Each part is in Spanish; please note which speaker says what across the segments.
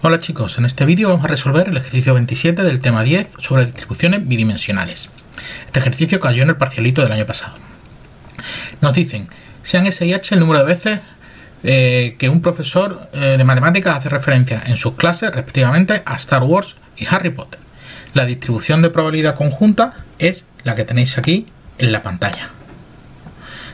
Speaker 1: Hola chicos, en este vídeo vamos a resolver el ejercicio 27 del tema 10 sobre distribuciones bidimensionales. Este ejercicio cayó en el parcialito del año pasado. Nos dicen, sean S y H el número de veces que un profesor de matemáticas hace referencia en sus clases respectivamente a Star Wars y Harry Potter. La distribución de probabilidad conjunta es la que tenéis aquí en la pantalla.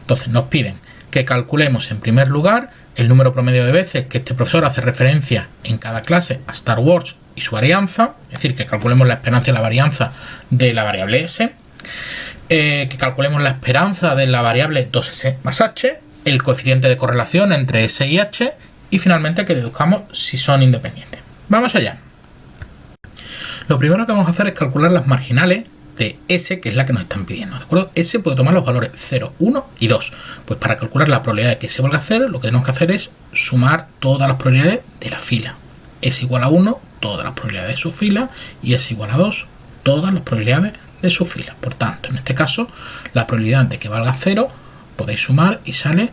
Speaker 1: Entonces nos piden que calculemos en primer lugar el número promedio de veces que este profesor hace referencia en cada clase a Star Wars y su varianza, es decir, que calculemos la esperanza y la varianza de la variable S, que calculemos la esperanza de la variable 2S más H, el coeficiente de correlación entre S y H y finalmente que deduzcamos si son independientes. Vamos allá. Lo primero que vamos a hacer es calcular las marginales de S, que es la que nos están pidiendo, ¿de acuerdo? S puede tomar los valores 0, 1 y 2. Pues para calcular la probabilidad de que S valga 0, lo que tenemos que hacer es sumar todas las probabilidades de la fila. S igual a 1, todas las probabilidades de su fila, y S igual a 2, todas las probabilidades de su fila. Por tanto, en este caso, la probabilidad de que valga 0, podéis sumar y sale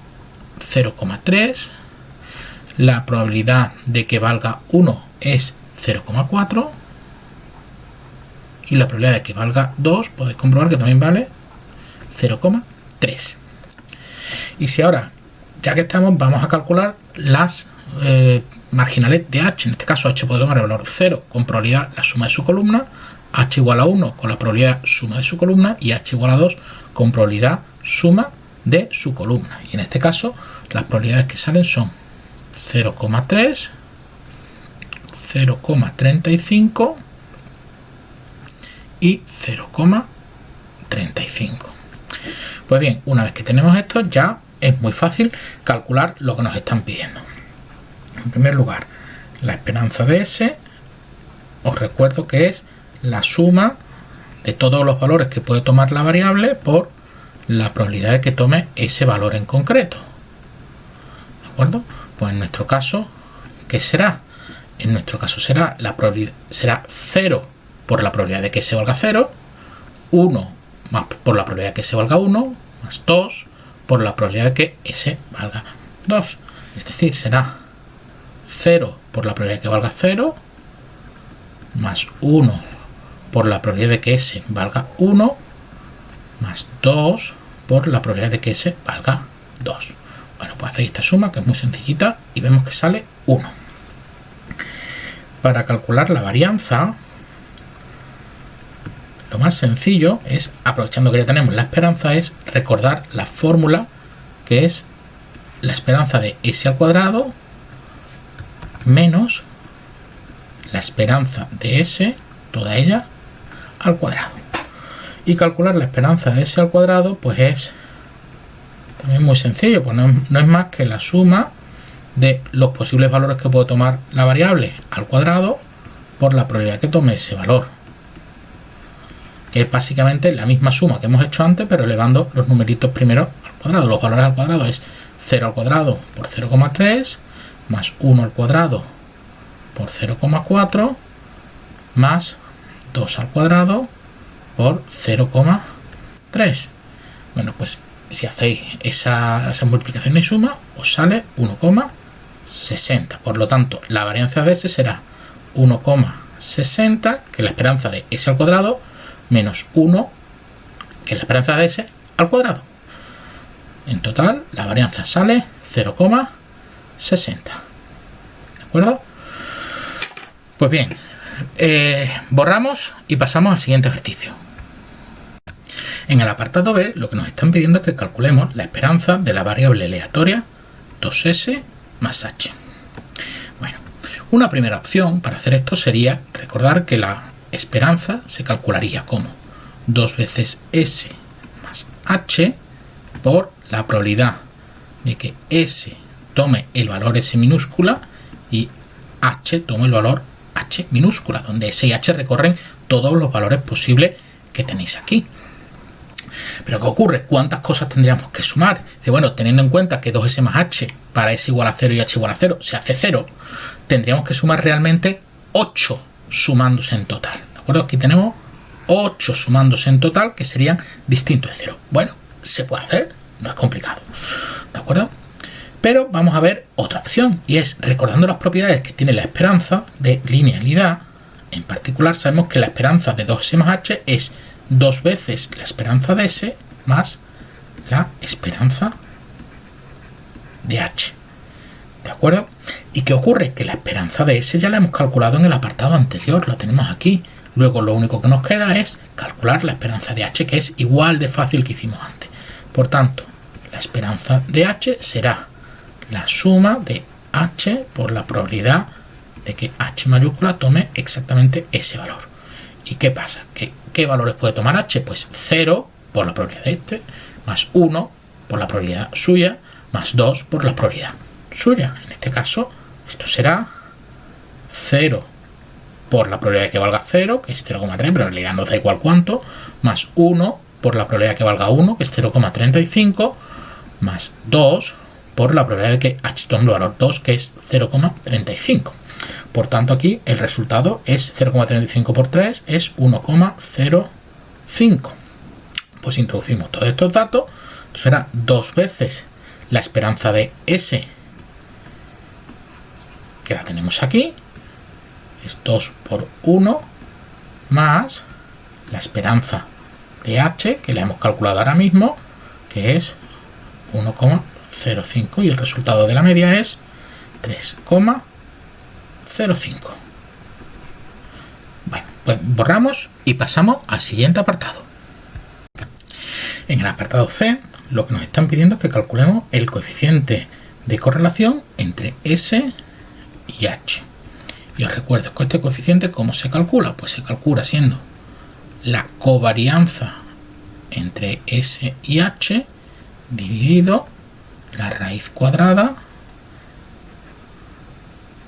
Speaker 1: 0,3. La probabilidad de que valga 1 es 0,4. Y la probabilidad de que valga 2, podéis comprobar que también vale 0,3. Y si ahora, ya que estamos, vamos a calcular las marginales de H. En este caso, H puede tomar el valor 0 con probabilidad la suma de su columna, H igual a 1 con la probabilidad suma de su columna y H igual a 2 con probabilidad suma de su columna. Y en este caso, las probabilidades que salen son 0,3, 0,35 y 0,35. Pues bien, una vez que tenemos esto, ya es muy fácil calcular lo que nos están pidiendo. En primer lugar, la esperanza de S, os recuerdo que es la suma de todos los valores que puede tomar la variable por la probabilidad de que tome ese valor en concreto. ¿De acuerdo? Pues en nuestro caso, ¿qué será? En nuestro caso será la probabilidad, será 0 por la probabilidad de que S valga 0, 1 más por la probabilidad de que S valga 1, más 2 por la probabilidad de que S valga 2. Es decir, será 0 por la probabilidad de que valga 0, más 1 por la probabilidad de que S valga 1, más 2 por la probabilidad de que S valga 2. Bueno, pues hacéis esta suma que es muy sencillita y vemos que sale 1. Para calcular la varianza, lo más sencillo es, aprovechando que ya tenemos la esperanza, es recordar la fórmula que es la esperanza de S al cuadrado menos la esperanza de S, toda ella, al cuadrado. Y calcular la esperanza de S al cuadrado pues es también muy sencillo, pues no es más que la suma de los posibles valores que puede tomar la variable al cuadrado por la probabilidad que tome ese valor. Que es básicamente la misma suma que hemos hecho antes, pero elevando los numeritos primero al cuadrado. Los valores al cuadrado es 0 al cuadrado por 0,3, más 1 al cuadrado por 0,4, más 2 al cuadrado por 0,3. Bueno, pues si hacéis esa multiplicación y suma, os sale 1,60. Por lo tanto, la varianza de S será 1,60, que es la esperanza de S al cuadrado, menos 1, que es la esperanza de S al cuadrado. En total, la varianza sale 0,60. ¿De acuerdo? Pues bien, borramos y pasamos al siguiente ejercicio. En el apartado B, lo que nos están pidiendo es que calculemos la esperanza de la variable aleatoria 2S más H. Bueno, una primera opción para hacer esto sería recordar que la esperanza se calcularía como 2 veces S más H por la probabilidad de que S tome el valor S minúscula y H tome el valor H minúscula, donde S y H recorren todos los valores posibles que tenéis aquí. Pero ¿qué ocurre? ¿Cuántas cosas tendríamos que sumar? Dice, bueno, teniendo en cuenta que 2S más H para S igual a 0 y H igual a 0 se hace 0, tendríamos que sumar realmente 8 sumándose en total. ¿De acuerdo? Aquí tenemos 8 sumándose en total que serían distintos de 0. Bueno, se puede hacer, no es complicado. ¿De acuerdo? Pero vamos a ver otra opción, y es recordando las propiedades que tiene la esperanza de linealidad. En particular sabemos que la esperanza de 2S más H es 2 veces la esperanza de S más la esperanza de H. ¿De acuerdo? ¿Y qué ocurre? Que la esperanza de S ya la hemos calculado en el apartado anterior, lo tenemos aquí. Luego lo único que nos queda es calcular la esperanza de H, que es igual de fácil que hicimos antes. Por tanto, la esperanza de H será la suma de H por la probabilidad de que H mayúscula tome exactamente ese valor. ¿Y qué pasa? ¿Qué valores puede tomar H? Pues 0 por la probabilidad de este, más 1 por la probabilidad suya, más 2 por la probabilidad suya. En este caso, esto será 0 por la probabilidad de que valga 0, que es 0,3, pero en realidad nos da igual cuánto, más 1 por la probabilidad de que valga 1, que es 0,35, más 2 por la probabilidad de que H tome el valor 2, que es 0,35. Por tanto, aquí el resultado es 0,35 por 3, es 1,05. Pues introducimos todos estos datos, será 2 veces la esperanza de S, que la tenemos aquí, es 2 por 1, más la esperanza de H, que la hemos calculado ahora mismo, que es 1,05, y el resultado de la media es 3,05. Bueno, pues borramos y pasamos al siguiente apartado. En el apartado C, lo que nos están pidiendo es que calculemos el coeficiente de correlación entre S y H. Y os recuerdo que este coeficiente, ¿cómo se calcula? Pues se calcula siendo la covarianza entre S y H dividido la raíz cuadrada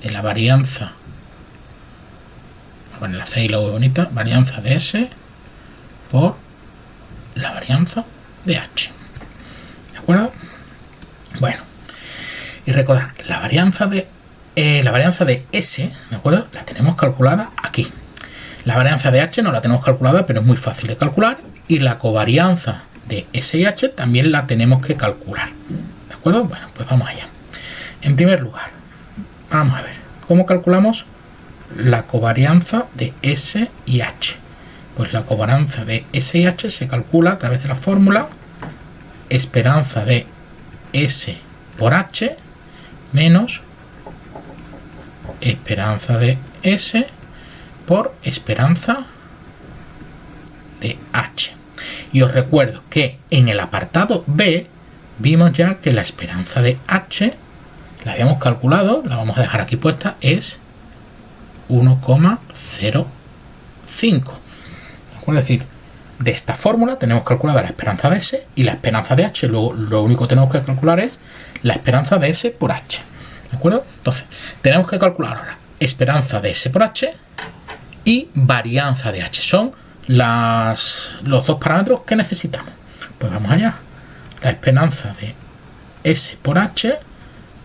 Speaker 1: de la varianza, bueno, la C y la V bonita, varianza de S por la varianza de H. ¿De acuerdo? Bueno, y recordad, la varianza de S, ¿de acuerdo? La tenemos calculada aquí. La varianza de H no la tenemos calculada, pero es muy fácil de calcular. Y la covarianza de S y H también la tenemos que calcular. ¿De acuerdo? Bueno, pues vamos allá. En primer lugar, vamos a ver cómo calculamos la covarianza de S y H. Pues la covarianza de S y H se calcula a través de la fórmula esperanza de S por H menos esperanza de S por esperanza de H. Y os recuerdo que en el apartado B vimos ya que la esperanza de H la habíamos calculado, la vamos a dejar aquí puesta, es 1,05. Es decir, de esta fórmula tenemos calculada la esperanza de S y la esperanza de H. Luego lo único que tenemos que calcular es la esperanza de S por H. ¿De acuerdo? Entonces, tenemos que calcular ahora esperanza de S por H y varianza de H. Son los dos parámetros que necesitamos. Pues vamos allá. La esperanza de S por H.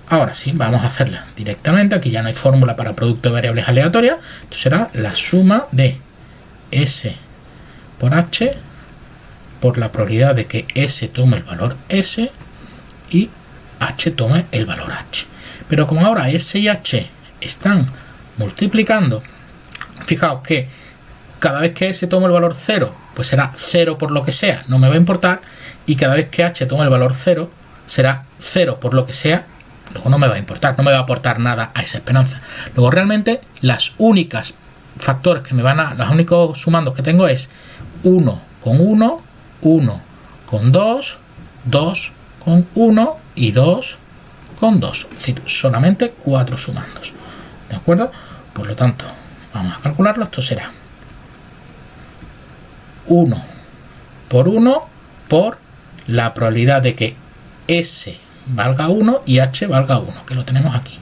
Speaker 1: Ahora sí, vamos a hacerla directamente. Aquí ya no hay fórmula para producto de variables aleatorias. Entonces será la suma de S por H por la probabilidad de que S tome el valor S y H tome el valor H. Pero como ahora S y H están multiplicando, fijaos que cada vez que S tome el valor 0, pues será 0 por lo que sea, no me va a importar, y cada vez que H tome el valor 0, será 0 por lo que sea, luego no me va a importar, no me va a aportar nada a esa esperanza. Luego realmente las únicas factores que me van a, los únicos sumandos que tengo es 1 con 1, 1 con 2, 2 con 1 y 2 con 2. Es decir, solamente 4 sumandos. ¿De acuerdo? Por lo tanto, vamos a calcularlo. Esto será 1 por la probabilidad de que S valga 1 y H valga 1, que lo tenemos aquí.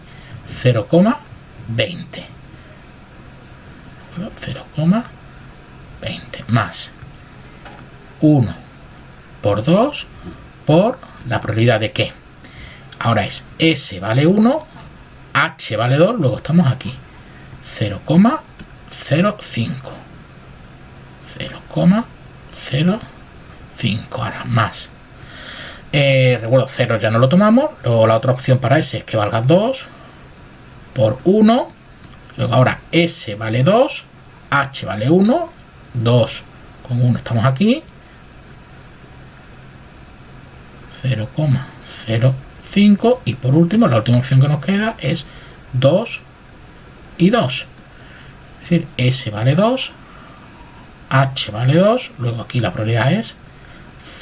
Speaker 1: 0,20. 0,20 más 1 por 2 por la probabilidad de que ahora es S vale 1, H vale 2, luego estamos aquí 0,05 0,05 ahora más Recuerdo, 0 ya no lo tomamos. Luego la otra opción para S es que valga 2 por 1. Luego ahora S vale 2, H vale 1, 2 con 1 estamos aquí. 0,05 y por último la última opción que nos queda es 2 y 2. Es decir, S vale 2, H vale 2, luego aquí la probabilidad es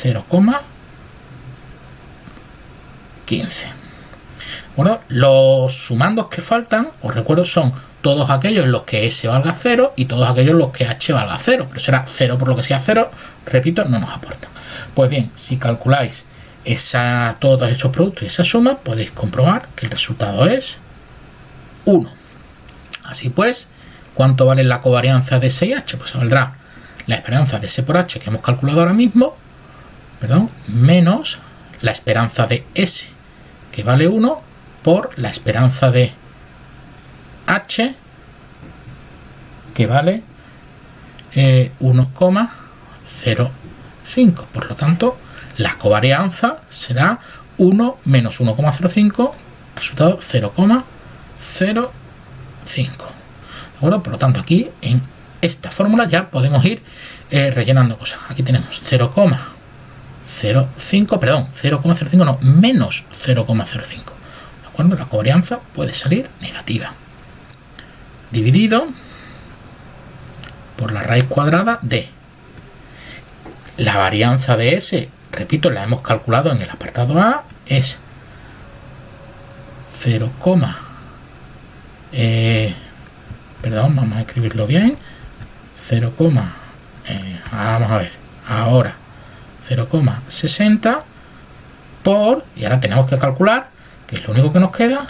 Speaker 1: 0,15. Bueno, los sumandos que faltan, os recuerdo, son todos aquellos en los que S valga 0 y todos aquellos en los que H valga 0. Pero será 0 por lo que sea 0, repito, no nos aporta. Pues bien, si calculáis todos estos productos y esa suma, podéis comprobar que el resultado es 1. Así pues, ¿cuánto vale la covarianza de S y H? Pues valdrá la esperanza de S por H que hemos calculado ahora mismo, menos la esperanza de S, que vale 1, por la esperanza de H, que vale 1,05. Por lo tanto, la covarianza será 1 menos 1,05, resultado 0,05. ¿De acuerdo? Por lo tanto, aquí en esta fórmula ya podemos ir rellenando cosas. Aquí tenemos 0,05, perdón, 0,05 no, menos 0,05. ¿De acuerdo? La covarianza puede salir negativa. Dividido por la raíz cuadrada de la varianza de S, repito, la hemos calculado en el apartado A, es 0, vamos a escribirlo bien, 0, vamos a ver, ahora 0,60 por, y ahora tenemos que calcular, que es lo único que nos queda,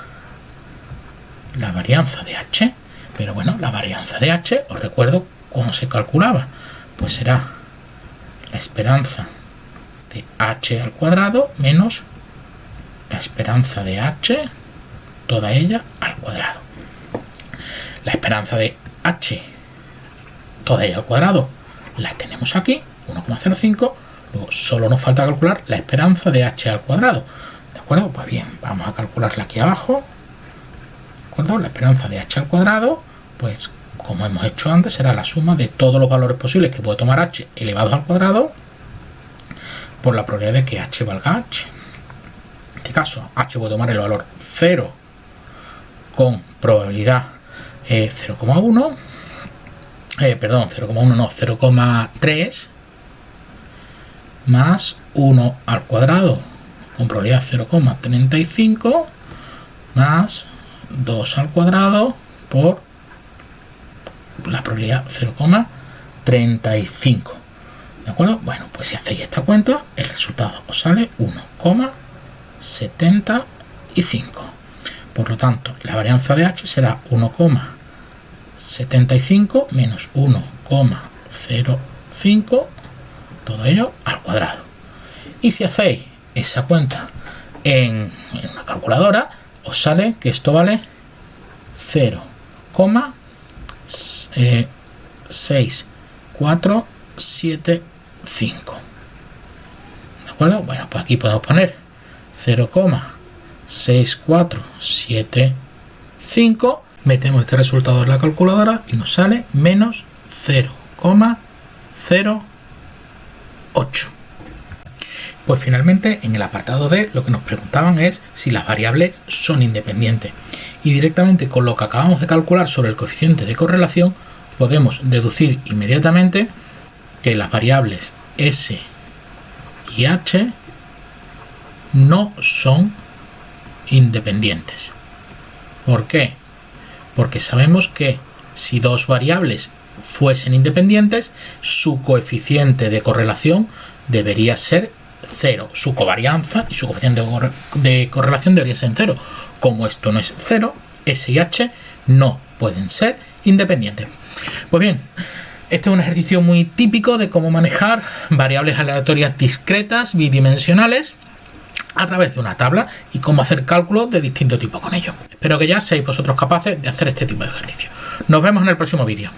Speaker 1: la varianza de H. Pero bueno, la varianza de H, os recuerdo cómo se calculaba, pues será la esperanza de H al cuadrado menos la esperanza de H, toda ella al cuadrado. La esperanza de H, toda ella al cuadrado, la tenemos aquí, 1,05. Luego solo nos falta calcular la esperanza de H al cuadrado. ¿De acuerdo? Pues bien, vamos a calcularla aquí abajo. ¿De acuerdo? La esperanza de H al cuadrado, pues como hemos hecho antes, será la suma de todos los valores posibles que puede tomar H elevados al cuadrado por la probabilidad de que H valga H. En este caso, H puede tomar el valor 0 con probabilidad 0,1, perdón, 0,1 no, 0,3 más 1 al cuadrado con probabilidad 0,35 más 2 al cuadrado por la probabilidad 0,35. ¿De acuerdo? Bueno, pues si hacéis esta cuenta, el resultado os sale 1,75. Por lo tanto, la varianza de H será 1,75 menos 1,05, todo ello al cuadrado. Y si hacéis esa cuenta en una calculadora, os sale que esto vale 0,6475. ¿De acuerdo? Bueno, pues aquí podemos poner 0,6475. Metemos este resultado en la calculadora y nos sale menos 0,08. Pues finalmente en el apartado D lo que nos preguntaban es si las variables son independientes, y directamente con lo que acabamos de calcular sobre el coeficiente de correlación podemos deducir inmediatamente que las variables S y H no son independientes. ¿Por qué? Porque sabemos que si dos variables fuesen independientes, su coeficiente de correlación debería ser 0. Su covarianza y su coeficiente de correlación debería ser 0. Como esto no es 0, S y H no pueden ser independientes. Pues bien, este es un ejercicio muy típico de cómo manejar variables aleatorias discretas bidimensionales a través de una tabla y cómo hacer cálculos de distinto tipo con ello. Espero que ya seáis vosotros capaces de hacer este tipo de ejercicio. Nos vemos en el próximo vídeo.